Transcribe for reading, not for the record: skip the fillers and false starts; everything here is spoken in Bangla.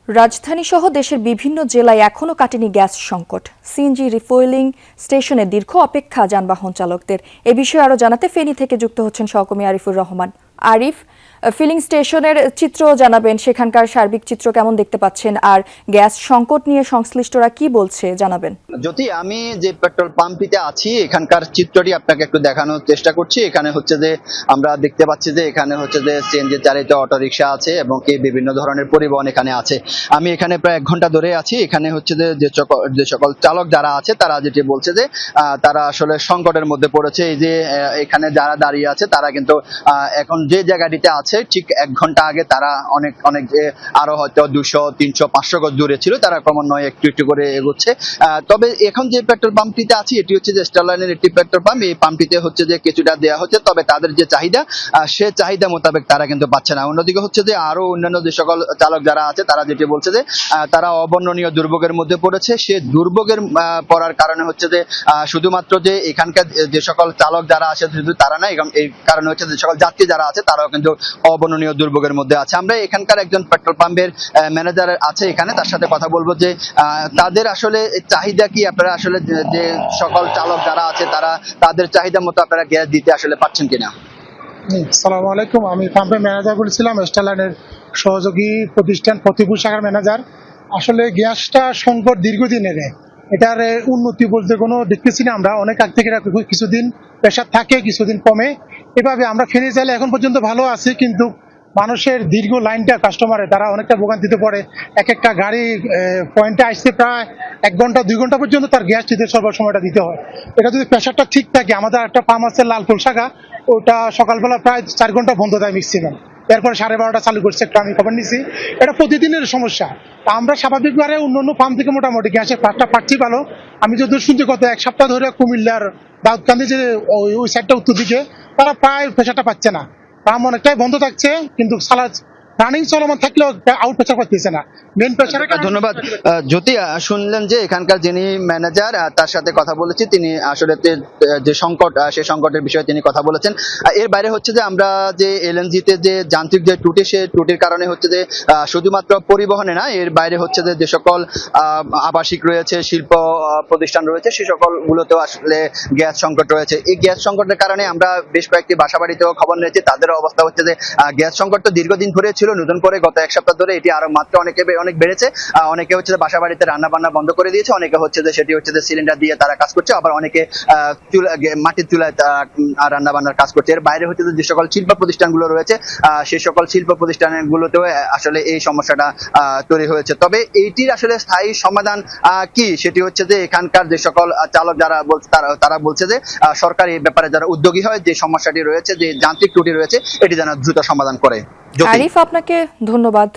রাজধানী সহ দেশের বিভিন্ন জেলায় এখনো কাটেনি গ্যাস সংকট। সিএনজি রিফুয়েলিং স্টেশনে দীর্ঘ অপেক্ষা যানবাহন চালকদের। এ বিষয়ে আরো জানাতে ফেনী থেকে যুক্ত হচ্ছেন সহকর্মী আরিফুর রহমান। আরিফ, ফিলিং স্টেশনের চিত্র জানাবেন, সেখানকার সার্বিক চিত্র কেমন দেখতে পাচ্ছেন, আর গ্যাস সংকট নিয়ে সংশ্লিষ্টরা কি বলছে জানাবেন। যদি আমি যে পেট্রোল পাম্পটিতে আছি এখানকার চিত্রটি আপনাকে একটু দেখানোর চেষ্টা করছি। এখানে হচ্ছে যে আমরা দেখতে পাচ্ছি যে এখানে হচ্ছে যে সিএনজি চালিত অটোরিকশা আছে এবং কি বিভিন্ন ধরনের পরিবহন এখানে আছে। আমি এখানে প্রায় 1 ঘন্টা ধরে আছি। এখানে হচ্ছে যে সকল চালক যারা আছে তারা যেটি বলছে যে তারা আসলে সংকটের মধ্যে পড়েছে। এই যে এখানে যারা দাঁড়িয়ে আছে তারা কিন্তু এখন যে জায়গাটিতে আছে ঠিক 1 ঘন্টা আগে তারা অনেক যে আরো হয়তো 200, 300, 500 গজ দূরে ছিল, তারা ক্রমান্বয়ে একটু করে এগোচ্ছে। তবে এখন যে পেট্রোল পাম্পটিতে আছি এটি হচ্ছে যে স্টারলাইনের একটি পেট্রোল পাম্প। এই পাম্পটিতে হচ্ছে যে কিছুটা দেওয়া হচ্ছে, তবে তাদের যে চাহিদা সে চাহিদা মোতাবেক তারা কিন্তু পাচ্ছে না। অন্যদিকে হচ্ছে যে আরো অন্যান্য যে সকল চালক যারা আছে তারা যেটি বলছে যে তারা অবর্ণনীয় দুর্ভোগের মধ্যে পড়েছে। সে দুর্ভোগের পড়ার কারণে হচ্ছে যে শুধুমাত্র যে এখানকার যে সকল চালক যারা আছে শুধু তারা না, এই কারণে হচ্ছে যে সকল যাত্রী যারা আছে তারাও কিন্তু অবর্ণনীয় দুর্ভোগের মধ্যে আছে। আমরা এখানকার একজন পেট্রোল পাম্পের ম্যানেজার আছে এখানে, তার সাথে কথা বলবো যে তাদের আসলে চাহিদা কি, আপনারা আসলে যে সকল চালক যারা আছে তারা তাদের চাহিদা মতো আপনারা গ্যাস দিতে আসলে পাচ্ছেন কিনা। আসসালামু আলাইকুম, আমি পাম্পের ম্যানেজার বলছিলাম, স্টারলাইনের সহযোগী প্রতিষ্ঠান ফতেপুর শাখার ম্যানেজার। আসলে গ্যাসটা সংকট দীর্ঘদিনের, এটার উন্নতি বলতে কোনো দেখতেছি না। আমরা অনেক আগ থেকে কিছুদিন প্রেশার থাকে, কিছুদিন কমে, এভাবে আমরা ফেনী চাইলে এখন পর্যন্ত ভালো আছি, কিন্তু মানুষের দীর্ঘ লাইনটা কাস্টমারের তারা অনেকটা ভোগান্তিতে পড়ে। এক একটা গাড়ি পয়েন্টে আসতে প্রায় 1 ঘন্টা 2 ঘন্টা পর্যন্ত তার গ্যাস দিতে সময়টা দিতে হয়। এটা যদি প্রেশারটা ঠিক থাকে, আমাদের একটা পাম্প আছে লালপুর শাখা, ওটা সকালবেলা প্রায় 4 ঘন্টা বন্ধ দেয় ম্যাক্সিমাম, এরপরে 12:30 চালু করছে, একটা আমি খবর নিছি। এটা প্রতিদিনের সমস্যা। আমরা স্বাভাবিকভাবে অন্য পাম্প থেকে মোটামুটি গ্যাসের পাঁচটা পাচ্ছি ভালো। আমি যদি শুনছি গত 1 সপ্তাহ ধরে কুমিল্লার দাউদকান্দি যে ওই সাইডটা উত্তর দিকে, তারা প্রায় প্রেশারটা পাচ্ছে না। পাম্প অনেকটাই বন্ধ থাকছে, কিন্তু রানিং চলমান থাকলেও আউট প্রেশার পাচ্ছে না। Main pressure. ধন্যবাদ। জ্যোতি, শুনলেন যে এখানকার যিনি ম্যানেজার, তার সাথে কথা বলেছি, তিনি আসলে যে সংকট সেই সংকটের বিষয়ে তিনি কথা বলেছেন। এর বাইরে হচ্ছে যে আমরা যে এলএনজিতে যে যান্ত্রিক যে ত্রুটি, সে ত্রুটির কারণে হচ্ছে যে শুধুমাত্র পরিবহনে না, এর বাইরে হচ্ছে যে সকল আবাসিক রয়েছে, শিল্প প্রতিষ্ঠান রয়েছে, সে সকল গুলোতেও আসলে গ্যাস সংকট রয়েছে। এই গ্যাস সংকটের কারণে আমরা বেশ কয়েকটি বাসাবাড়িতেও খবর নিয়েছি, তাদের অবস্থা হচ্ছে যে গ্যাস সংকট তো দীর্ঘদিন ধরে ছিল, নতুন করে গত 1 সপ্তাহ ধরে এটি আরো মাত্রা অনেক বেড়েছে। অনেকে হচ্ছে যে বাসা বাড়িতে রান্না বান্না বন্ধ করে দিয়েছে, অনেকে হচ্ছে যে সেটি হচ্ছে যে সিলিন্ডার দিয়ে তারা কাজ করছে, আবার অনেকে মাটির চুলায় রান্না বান্নার কাজ করছে। এর বাইরে হচ্ছে যে সকল শিল্প প্রতিষ্ঠানগুলো রয়েছে, সেই সকল শিল্প প্রতিষ্ঠানগুলোতেও আসলে এই সমস্যাটা তৈরি হয়েছে। তবে এইটির আসলে স্থায়ী সমাধান কি, সেটি হচ্ছে যে এখানকার যে সকল চালক যারা তারা বলছে যে সরকার এই ব্যাপারে যারা উদ্যোগী হয়, যে সমস্যাটি রয়েছে, যে যান্ত্রিক ত্রুটি রয়েছে, এটি যেন দ্রুত সমাধান করে। আরিফ, আপনাকে ধন্যবাদ।